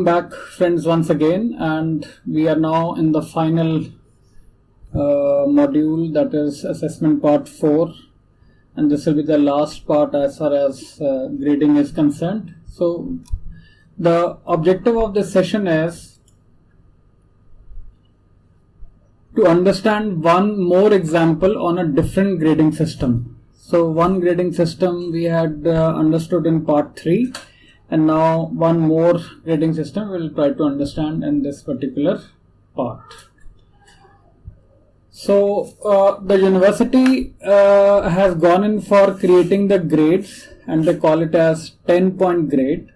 Back friends once again, and we are now in the final module, that is assessment part 4, and this will be the last part as far as grading is concerned. So the objective of this session is to understand one more example on a different grading system. So one grading system we had understood in part 3, and now one more grading system we'll try to understand in this particular part. So the university has gone in for creating the grades, and they call it as 10-point grade,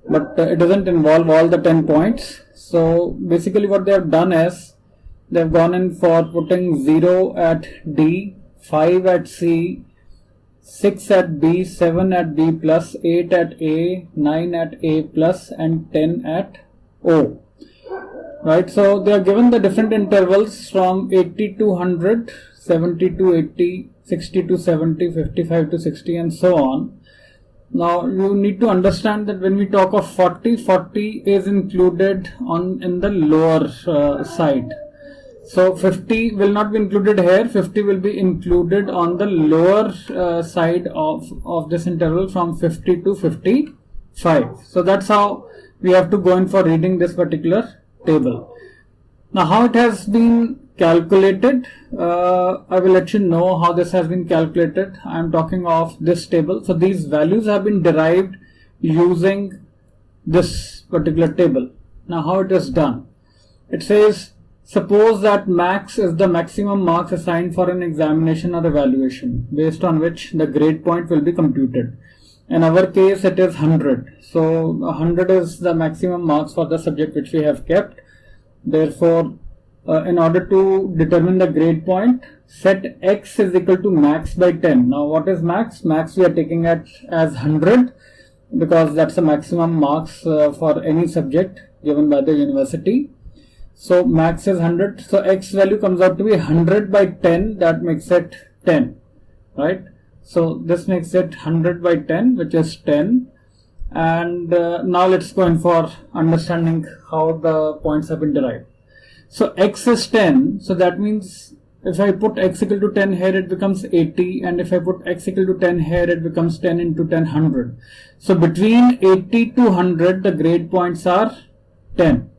but it doesn't involve all the 10 points. So basically what they have done is they've gone in for putting 0 at D, 5 at C, 6 at B, 7 at B plus, 8 at A, 9 at A plus, and 10 at O. Right, so they are given the different intervals from 80 to 100, 70 to 80, 60 to 70, 55 to 60, and so on. Now you need to understand that when we talk of 40, 40 is included in the lower side. So 50 will not be included here, 50 will be included on the lower side of this interval from 50 to 55. So that's how we have to go in for reading this particular table. Now how it has been calculated, I will let you know how this has been calculated. I am talking of this table. So these values have been derived using this particular table. Now how it is done? It says, suppose that max is the maximum marks assigned for an examination or evaluation, based on which the grade point will be computed. In our case, it is 100. So 100 is the maximum marks for the subject which we have kept. Therefore, in order to determine the grade point, set x is equal to max by 10. Now what is max? Max we are taking as 100 because that's the maximum marks for any subject given by the university. So max is 100, so x value comes out to be 100 by 10, that makes it 10, right? So this makes it 100 by 10, which is 10. And now let's go in for understanding how the points have been derived. So x is 10, so that means if I put x equal to 10 here, it becomes 80, and if I put x equal to 10 here, it becomes 10 into 10, 100. So between 80 to 100, the grade points are 10.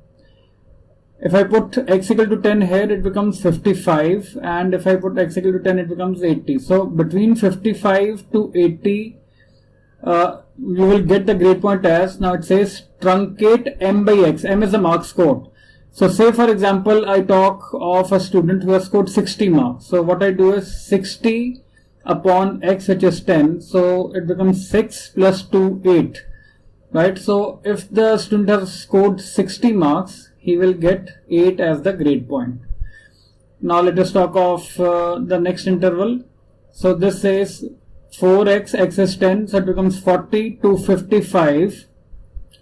If I put x equal to 10 here, it becomes 55, and if I put x equal to 10, it becomes 80. So between 55 to 80, you will get the grade point as, now it says truncate m by x. M is the mark scored. So say for example, I talk of a student who has scored 60 marks. So what I do is 60 upon x, which is 10. So it becomes 6 plus 2, 8. Right? So if the student has scored 60 marks, he will get 8 as the grade point. Now let us talk of the next interval. So this says 4x, x is 10, so it becomes 40 to 55.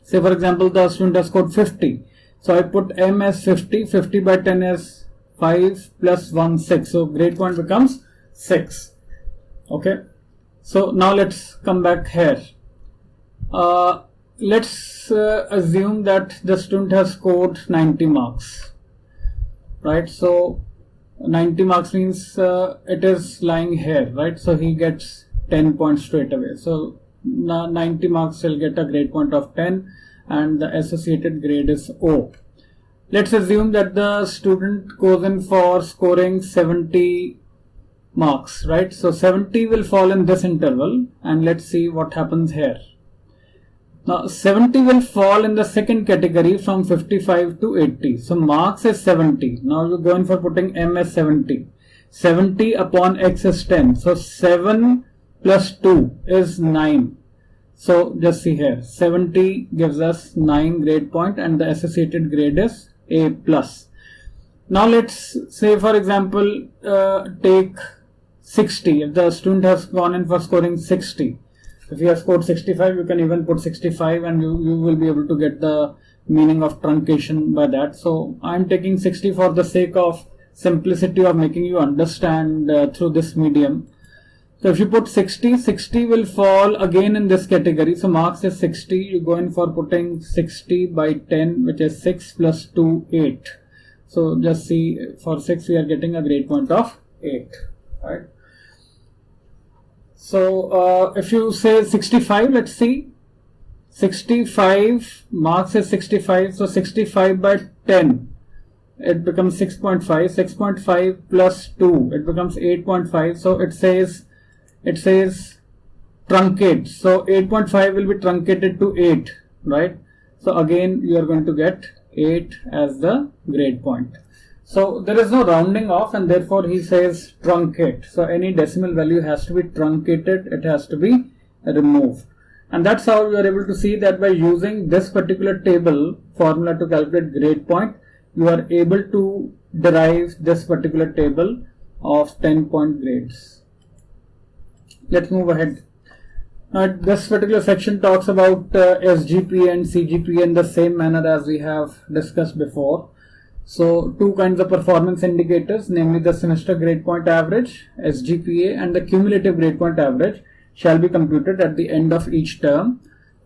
Say for example, the student has scored 50. So I put m as 50, 50 by 10 is 5 plus 1, 6. So grade point becomes 6. Okay. So now let's come back here. Let's assume that the student has scored 90 marks, right? So 90 marks means it is lying here, right? So he gets 10 points straight away. So 90 marks will get a grade point of 10, and the associated grade is O. Let's assume that the student goes in for scoring 70 marks, right? So 70 will fall in this interval, and let's see what happens here. Now 70 will fall in the second category from 55 to 80. So marks is 70. Now you go in for putting m as 70. 70 upon x is 10. So 7 plus 2 is 9. So just see here, 70 gives us 9 grade point, and the associated grade is A plus. Now let's say for example, take 60. If the student has gone in for scoring 60. If you have scored 65, you can even put 65, and you will be able to get the meaning of truncation by that. So I'm taking 60 for the sake of simplicity of making you understand through this medium. So if you put 60, 60 will fall again in this category. So marks is 60. You go in for putting 60 by 10, which is 6 plus 2, 8. So just see, for 6 we are getting a grade point of 8, right? So if you say 65, let's see, 65, marks is 65, so 65 by 10, it becomes 6.5, 6.5 plus 2, it becomes 8.5, so it says truncate, so 8.5 will be truncated to 8, right? So again you are going to get 8 as the grade point. So there is no rounding off, and therefore he says truncate. So any decimal value has to be truncated, it has to be removed. And that's how you are able to see that by using this particular table formula to calculate grade point, you are able to derive this particular table of 10-point grades. Let's move ahead. Now, this particular section talks about SGPA and CGPA in the same manner as we have discussed before. So, two kinds of performance indicators, namely the semester grade point average, SGPA, and the cumulative grade point average shall be computed at the end of each term.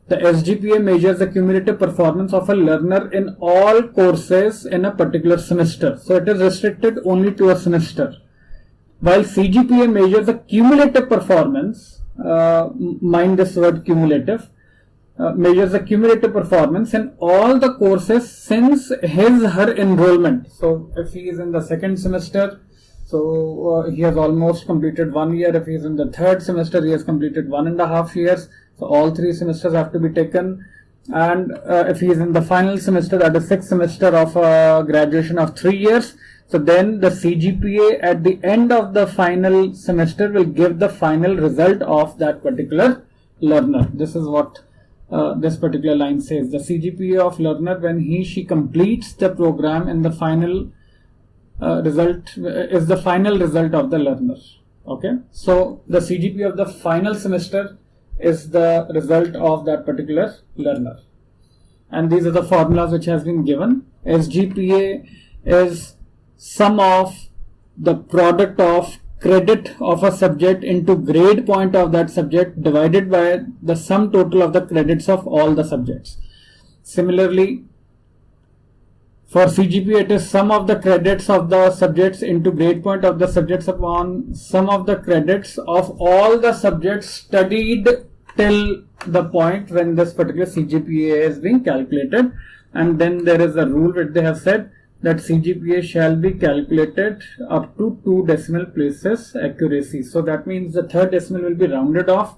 The SGPA measures the cumulative performance of a learner in all courses in a particular semester. So, it is restricted only to a semester. While CGPA measures the cumulative performance, mind this word cumulative, measures the cumulative performance in all the courses since her enrollment. So if he is in the second semester, so he has almost completed 1 year. If he is in the third semester, he has completed 1.5 years. So all 3 semesters have to be taken. And if he is in the final semester, that is 6th semester of graduation of 3 years, so then the CGPA at the end of the final semester will give the final result of that particular learner. This is what this particular line says. The CGPA of learner when she completes the program in the final result is the final result of the learner. Okay, so the CGPA of the final semester is the result of that particular learner. And these are the formulas which has been given. SGPA is sum of the product of credit of a subject into grade point of that subject divided by the sum total of the credits of all the subjects. Similarly, for CGPA, it is sum of the credits of the subjects into grade point of the subjects upon sum of the credits of all the subjects studied till the point when this particular CGPA is being calculated. And then there is a rule which they have said that CGPA shall be calculated up to 2 decimal places accuracy. So that means the third decimal will be rounded off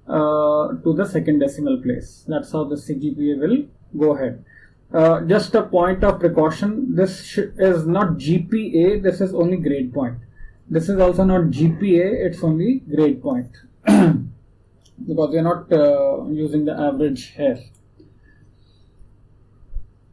to the second decimal place. That's how the CGPA will go ahead. Just a point of precaution, this is not GPA, this is only grade point. This is also not GPA, it's only grade point because we are not using the average here.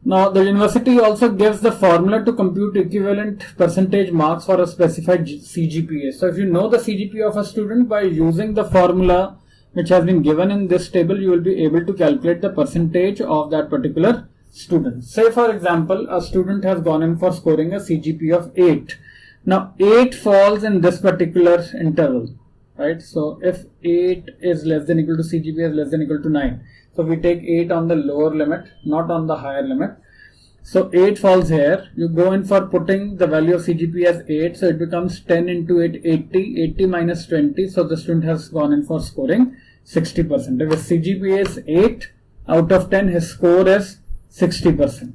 Now, the university also gives the formula to compute equivalent percentage marks for a specified CGPA. So, if you know the CGPA of a student, by using the formula which has been given in this table, you will be able to calculate the percentage of that particular student. Say, for example, a student has gone in for scoring a CGPA of 8. Now, 8 falls in this particular interval, right? So, if 8 is less than equal to CGPA is less than equal to 9. So we take 8 on the lower limit, not on the higher limit. So 8 falls here. You go in for putting the value of CGPA as 8. So it becomes 10 into 8, 80. 80 minus 20. So the student has gone in for scoring 60%. If his CGPA is 8 out of 10, his score is 60%.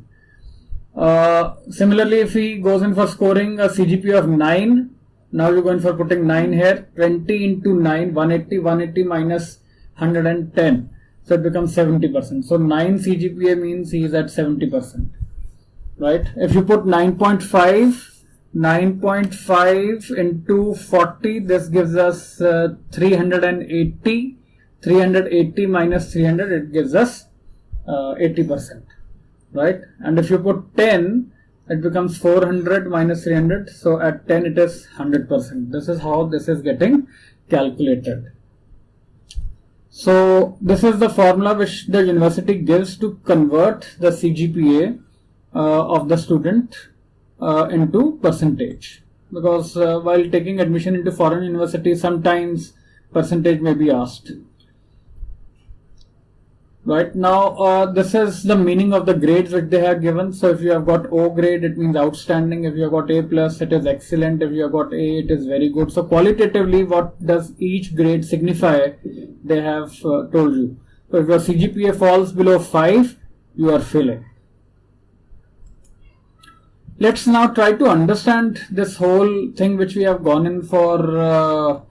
Similarly, if he goes in for scoring a CGPA of 9, now you go in for putting 9 here. 20 into 9, 180. 180 minus 110. So it becomes 70%. So 9 CGPA means he is at 70%. Right? If you put 9.5 into 40, this gives us 380. 380 minus 300, it gives us 80%. Right? And if you put 10, it becomes 400 minus 300. So at 10, it is 100%. This is how this is getting calculated. So this is the formula which the university gives to convert the CGPA of the student into percentage. Because while taking admission into foreign universities, sometimes percentage may be asked. Right now, this is the meaning of the grades which they have given. So if you have got O grade, it means outstanding. If you have got A plus, it is excellent. If you have got A, it is very good. So qualitatively, what does each grade signify? They have told you. So if your CGPA falls below 5, you are failing. Let's now try to understand this whole thing which we have gone in for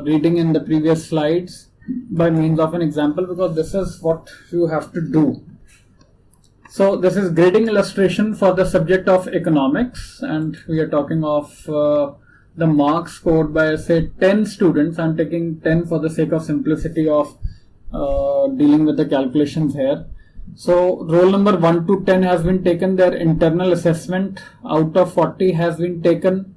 reading in the previous slides by means of an example, because this is what you have to do. So this is grading illustration for the subject of economics, and we are talking of the marks scored by, say, 10 students. I'm taking 10 for the sake of simplicity of dealing with the calculations here. So roll number 1 to 10 has been taken, their internal assessment out of 40 has been taken,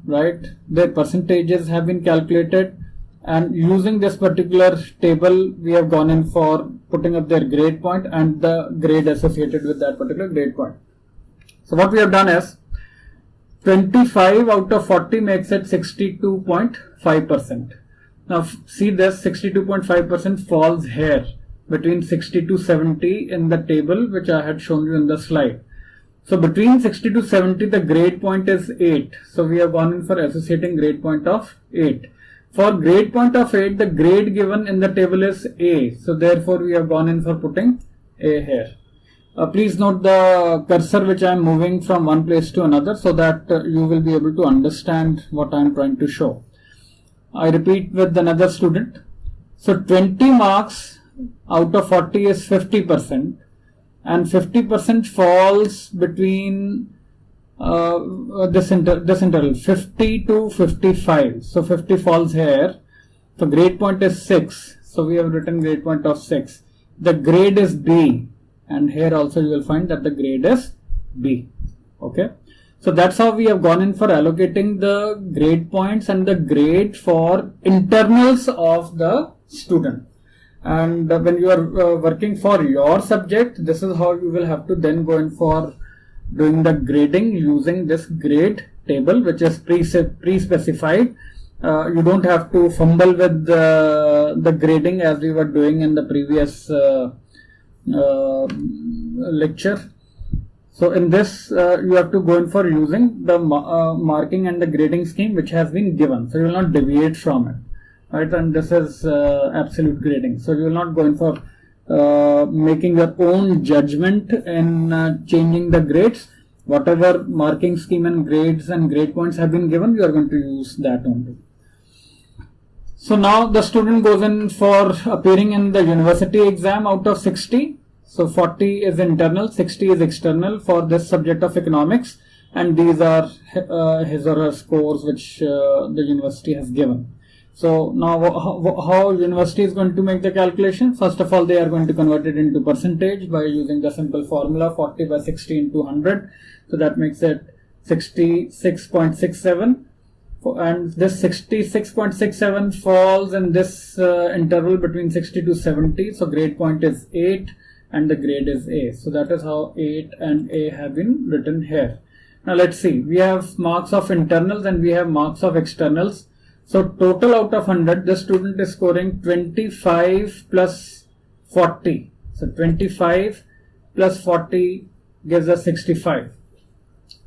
right? Their percentages have been calculated, and using this particular table we have gone in for putting up their grade point and the grade associated with that particular grade point. So what we have done is 25 out of 40 makes it 62.5%. Now see this 62.5% falls here between 60 to 70 in the table which I had shown you in the slide. So between 60 to 70 the grade point is 8. So we have gone in for associating grade point of 8. For grade point of 8, the grade given in the table is A. So therefore we have gone in for putting A here. Please note the cursor which I am moving from one place to another so that you will be able to understand what I am trying to show. I repeat with another student. So 20 marks out of 40 is 50%, and 50% falls between this interval 50 to 55. So 50 falls here. So grade point is 6. So we have written grade point of 6. The grade is B, and here also you will find that the grade is B. Okay. So that's how we have gone in for allocating the grade points and the grade for internals of the student. And when you are working for your subject, this is how you will have to then go in for doing the grading using this grade table which is pre-specified. You don't have to fumble with the grading as we were doing in the previous lecture. So in this you have to go in for using the marking and the grading scheme which has been given. So you will not deviate from it, right? And this is absolute grading. So you will not go in for making your own judgment in changing the grades. Whatever marking scheme and grades and grade points have been given, you are going to use that only. So now the student goes in for appearing in the university exam out of 60. So 40 is internal, 60 is external for this subject of economics, and these are his or her scores which the university has given. So now how university is going to make the calculation? First of all, they are going to convert it into percentage by using the simple formula 40 by 60 into 100. So that makes it 66.67. And this 66.67 falls in this interval between 60 to 70. So grade point is 8 and the grade is A. So that is how 8 and A have been written here. Now let's see. We have marks of internals and we have marks of externals. So total out of 100, the student is scoring 25 plus 40. So 25 plus 40 gives us 65.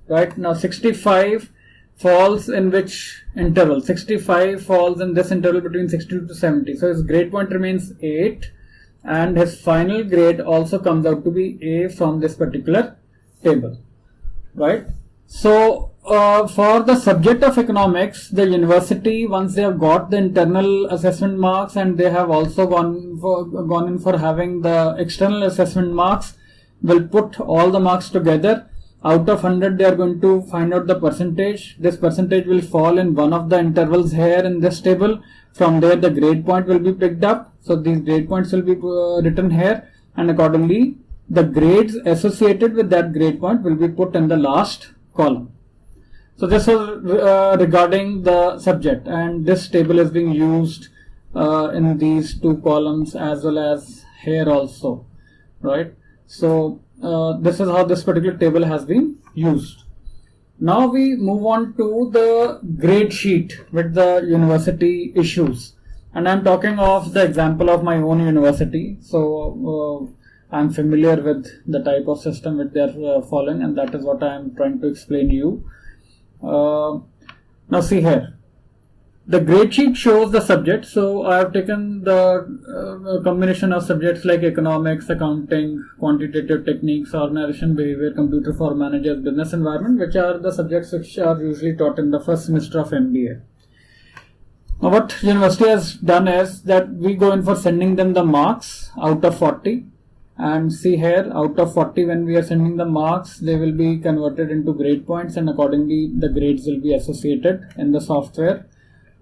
Right? Now 65 falls in which interval? 65 falls in this interval between 60 to 70. So his grade point remains 8 and his final grade also comes out to be A from this particular table. Right? So for the subject of economics, the university, once they have got the internal assessment marks and they have also gone in for having the external assessment marks, will put all the marks together. Out of 100, they are going to find out the percentage. This percentage will fall in one of the intervals here in this table. From there, the grade point will be picked up. So these grade points will be written here, and accordingly, the grades associated with that grade point will be put in the last column. So this was regarding the subject, and this table is being used in these two columns as well as here also, right? So this is how this particular table has been used. Now we move on to the grade sheet with the university issues, and I'm talking of the example of my own university. So I'm familiar with the type of system which they're following, and that is what I'm trying to explain you. Now see here. The grade sheet shows the subject. So I have taken the combination of subjects like economics, accounting, quantitative techniques, organization behavior, computer for managers, business environment, which are the subjects which are usually taught in the first semester of MBA. Now what university has done is that we go in for sending them the marks out of 40. And see here, out of 40, when we are sending the marks, they will be converted into grade points, and accordingly the grades will be associated in the software.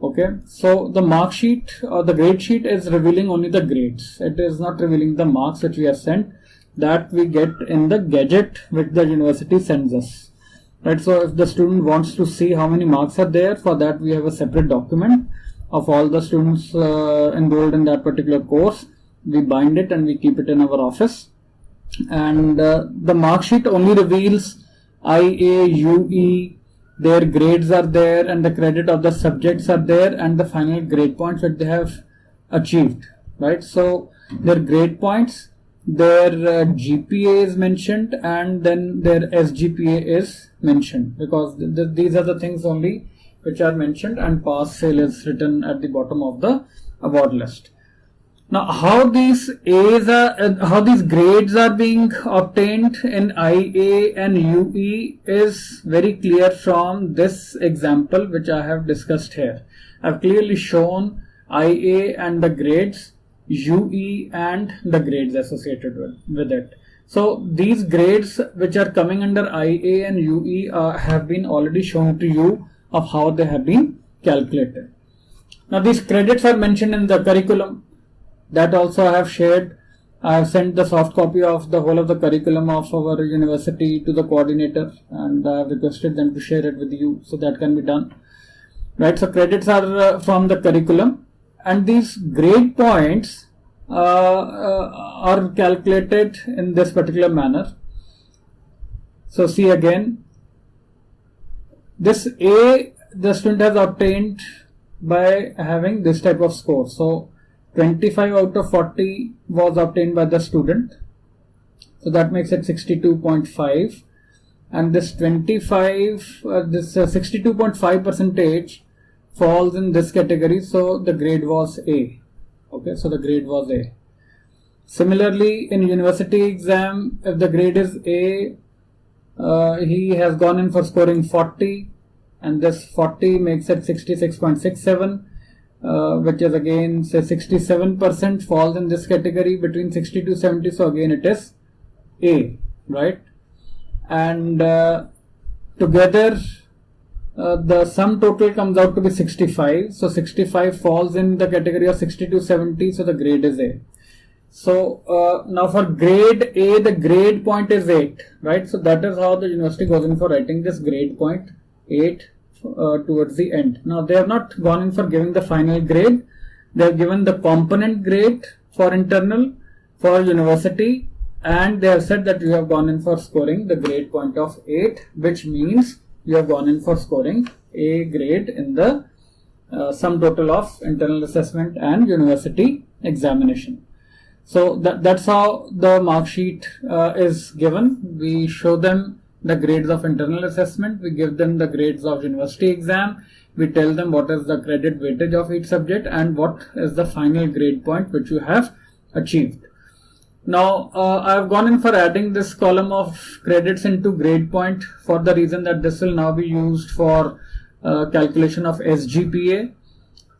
Okay, so the mark sheet or the grade sheet is revealing only the grades. It is not revealing the marks which we have sent, that we get in the gadget which the university sends us. Right, so if the student wants to see how many marks are there, for that we have a separate document of all the students enrolled in that particular course. We bind it and we keep it in our office. And the mark sheet only reveals IA, UE, their grades are there, and the credit of the subjects are there, and the final grade points that they have achieved. Right, so their grade points, their GPA is mentioned, and then their SGPA is mentioned, because these are the things only which are mentioned, and pass fail is written at the bottom of the award list. Now, how these grades are being obtained in IA and UE is very clear from this example which I have discussed here. I have clearly shown IA and the grades, UE and the grades associated with it. So these grades which are coming under IA and UE have been already shown to you of how they have been calculated. Now these credits are mentioned in the curriculum. That also I have shared. I have sent the soft copy of the whole of the curriculum of our university to the coordinator, and I have requested them to share it with you, so that can be done. Right, so credits are from the curriculum, and these grade points are calculated in this particular manner. So see again, this A the student has obtained by having this type of score. So 25 out of 40 was obtained by the student, so that makes it 62.5, and this 62.5 percentage falls in this category, so the grade was A. Okay, so the grade was A. Similarly, in university exam, if the grade is A, he has gone in for scoring 40, and this 40 makes it 66.67. Which is again say 67% falls in this category between 60 to 70, so again it is A, right? And together the sum total comes out to be 65, so 65 falls in the category of 60 to 70, so the grade is A. So now for grade A, the grade point is 8, right? So that is how the university goes in for writing this grade point 8 towards the end. Now they have not gone in for giving the final grade. They have given the component grade for internal, for university, and they have said that you have gone in for scoring the grade point of 8, which means you have gone in for scoring A grade in the sum total of internal assessment and university examination. So that's how the mark sheet is given. We show them the grades of internal assessment, we give them the grades of university exam, we tell them what is the credit weightage of each subject and what is the final grade point which you have achieved. Now I have gone in for adding this column of credits into grade point for the reason that this will now be used for calculation of SGPA.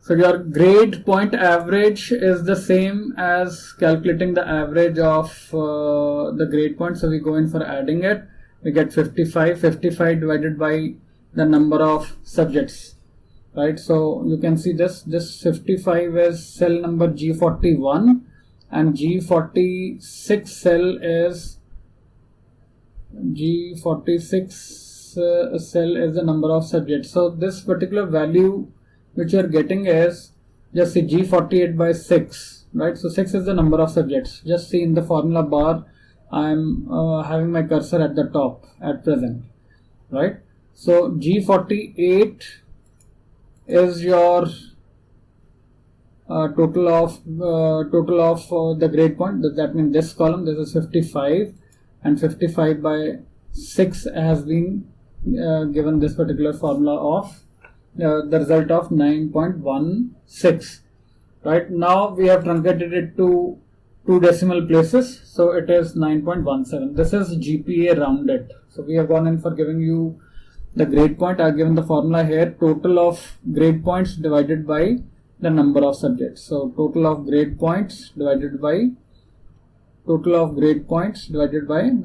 So your grade point average is the same as calculating the average of the grade point, so we go in for adding it. We get 55 divided by the number of subjects, right? So you can see this 55 is cell number G41, and G46 cell is the number of subjects. So this particular value which you are getting is, just see, G48 by 6, right? So 6 is the number of subjects. Just see in the formula bar, I am having my cursor at the top at present, right? So G48 is your total of the grade point. That means this column, this is 55, and 55 by 6 has been given this particular formula of the result of 9.16. Right now we have truncated it to 2 decimal places, so it is 9.17. This is GPA rounded. So we have gone in for giving you the grade point. I have given the formula here: total of grade points divided by the number of subjects. So total of grade points divided by the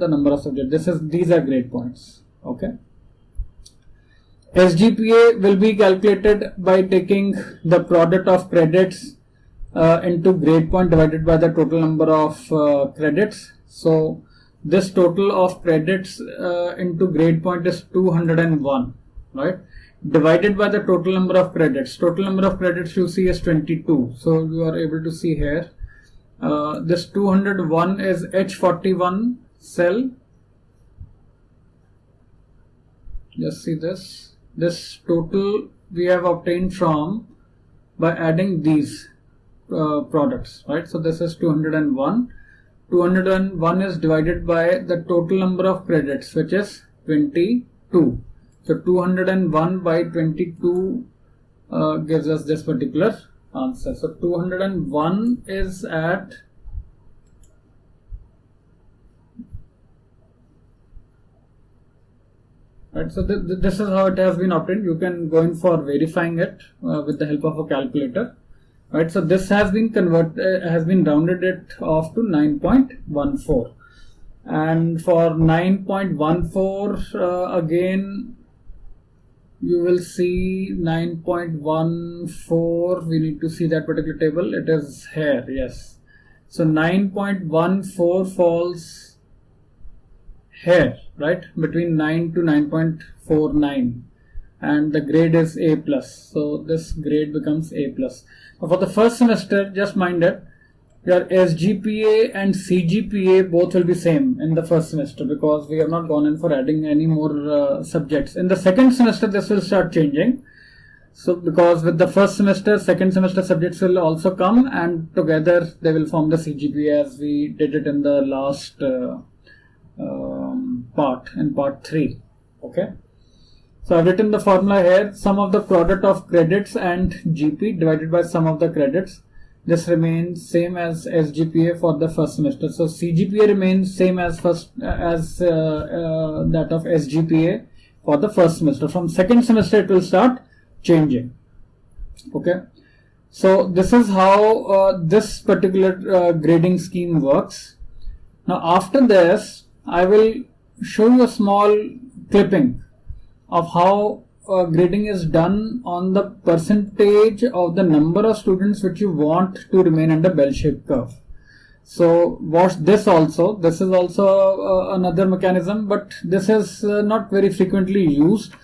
number of subjects. These are grade points. Okay. SGPA will be calculated by taking the product of credits into grade point divided by the total number of credits. So this total of credits into grade point is 201, right? Divided by the total number of credits. Total number of credits you see is 22. So you are able to see here. This 201 is H41 cell. Just see this. This total we have obtained from by adding these products, right? So this is 201. 201 is divided by the total number of credits, which is 22. So 201 by 22 gives us this particular answer. So 201 is at right. So this is how it has been obtained. You can go in for verifying it with the help of a calculator. Right. So this has been rounded it off to 9.14, and for 9.14 again. You will see 9.14. We need to see that particular table. It is here. Yes. So 9.14 falls here, right? Between 9 to 9.49. And the grade is A+. So this grade becomes A+. Now for the first semester, just mind it, your SGPA and CGPA both will be same in the first semester, because we have not gone in for adding any more subjects. In the second semester, this will start changing. So because with the first semester, second semester subjects will also come, and together they will form the CGPA as we did it in the last part, in part 3. Okay. So I've written the formula here: sum of the product of credits and GP divided by sum of the credits. This remains same as SGPA for the first semester. So CGPA remains same as that of SGPA for the first semester. From second semester, it will start changing. Okay. So this is how this particular grading scheme works. Now after this, I will show you a small clipping of how grading is done on the percentage of the number of students which you want to remain under bell-shaped curve. So watch this also. This is also another mechanism, but this is not very frequently used.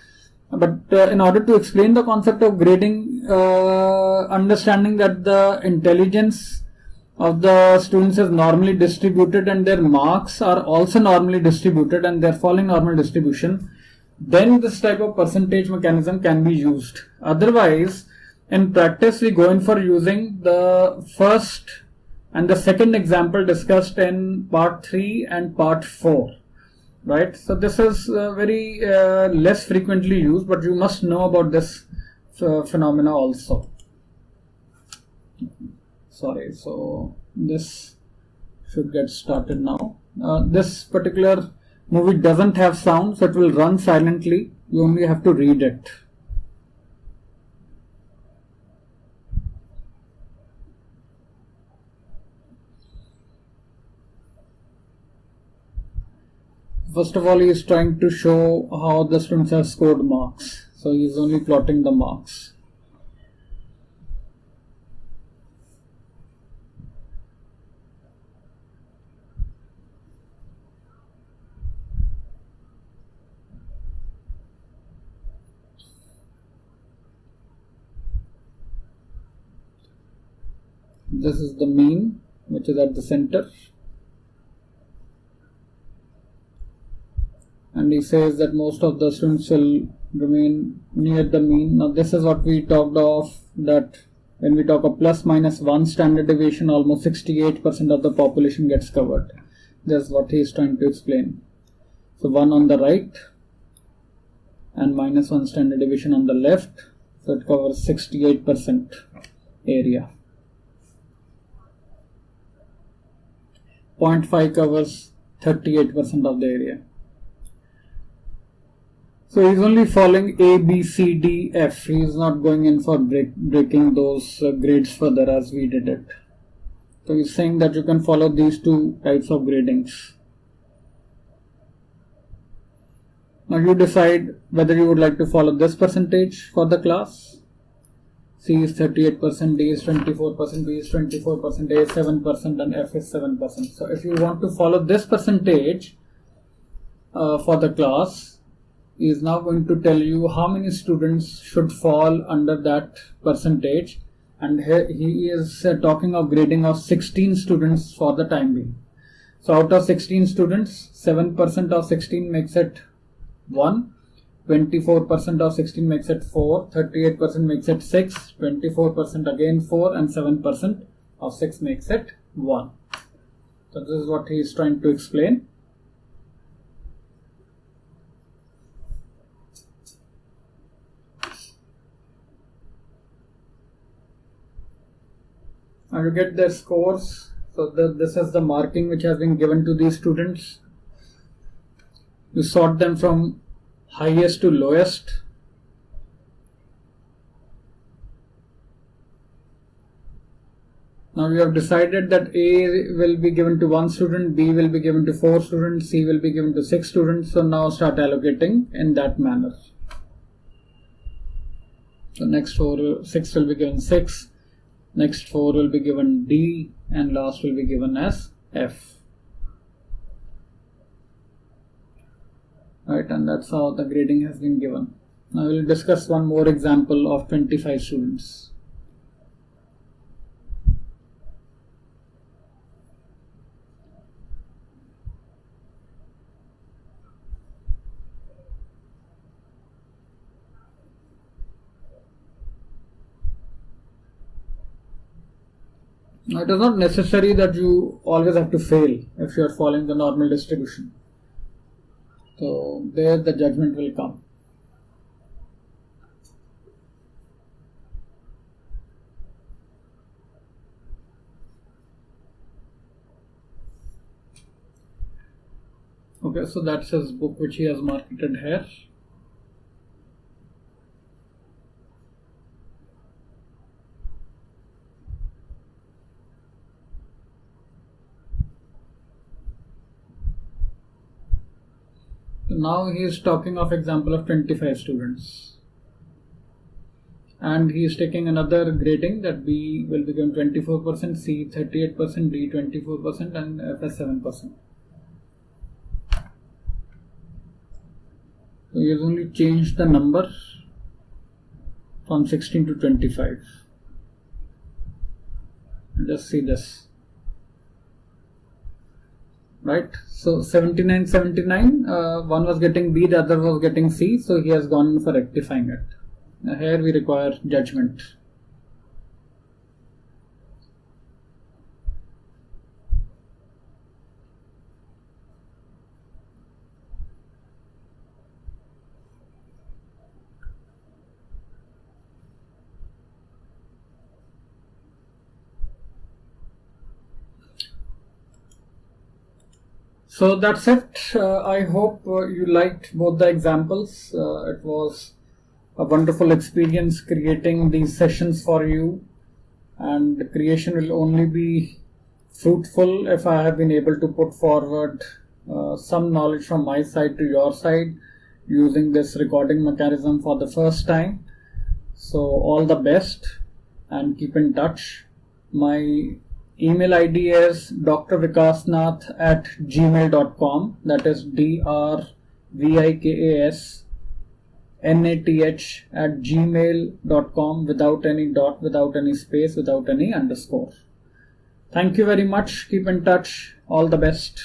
But in order to explain the concept of grading, understanding that the intelligence of the students is normally distributed and their marks are also normally distributed and they're following normal distribution, then this type of percentage mechanism can be used. Otherwise, in practice, we go in for using the first and the second example discussed in part 3 and part 4. Right? So this is very less frequently used, but you must know about this phenomena also. Sorry, so this should get started now. This particular movie doesn't have sound, so it will run silently. You only have to read it. First of all, he is trying to show how the students have scored marks. So he is only plotting the marks. This is the mean, which is at the center. and he says that most of the students will remain near the mean. Now this is what we talked of, that when we talk of plus minus 1 standard deviation, almost 68% of the population gets covered. That's what he is trying to explain. So 1 on the right and minus 1 standard deviation on the left, so it covers 68% area. 0.5 covers 38% of the area. So he's only following A, B, C, D, F. He is not going in for breaking those grades further as we did it. So he's saying that you can follow these two types of gradings. Now you decide whether you would like to follow this percentage for the class. C is 38%, D is 24%, B is 24%, A is 7%, and F is 7%. So if you want to follow this percentage for the class, he is now going to tell you how many students should fall under that percentage, and here he is talking of grading of 16 students for the time being. So out of 16 students, 7% of 16 makes it 1, 24% of 16 makes it 4, 38% makes it 6, 24% again 4, and 7% of 6 makes it 1. So this is what he is trying to explain. And you get their scores. So this is the marking which has been given to these students. You sort them from highest to lowest. Now we have decided that A will be given to 1 student, B will be given to 4 students, C will be given to 6 students. So now start allocating in that manner. So next 6 will be given 6. Next 4 will be given D, and last will be given as F. Right, and that's how the grading has been given. Now we will discuss one more example of 25 students. Now it is not necessary that you always have to fail if you are following the normal distribution. So there the judgment will come. Okay, so that's his book which he has marketed here. Now he is talking of example of 25 students, and he is taking another grading that B will be given 24%, C 38%, D 24%, and F as 7%. So he has only changed the number from 16 to 25. Just see this. Right, so 79, 79, one was getting B, the other was getting C, so he has gone for rectifying it. Now here we require judgment. So that's it. I hope you liked both the examples. It was a wonderful experience creating these sessions for you, and the creation will only be fruitful if I have been able to put forward some knowledge from my side to your side using this recording mechanism for the first time. So all the best and keep in touch. My email ID is drvikasnath@gmail.com. That is drvikasnath@gmail.com, without any dot, without any space, without any underscore. Thank you very much. Keep in touch. All the best.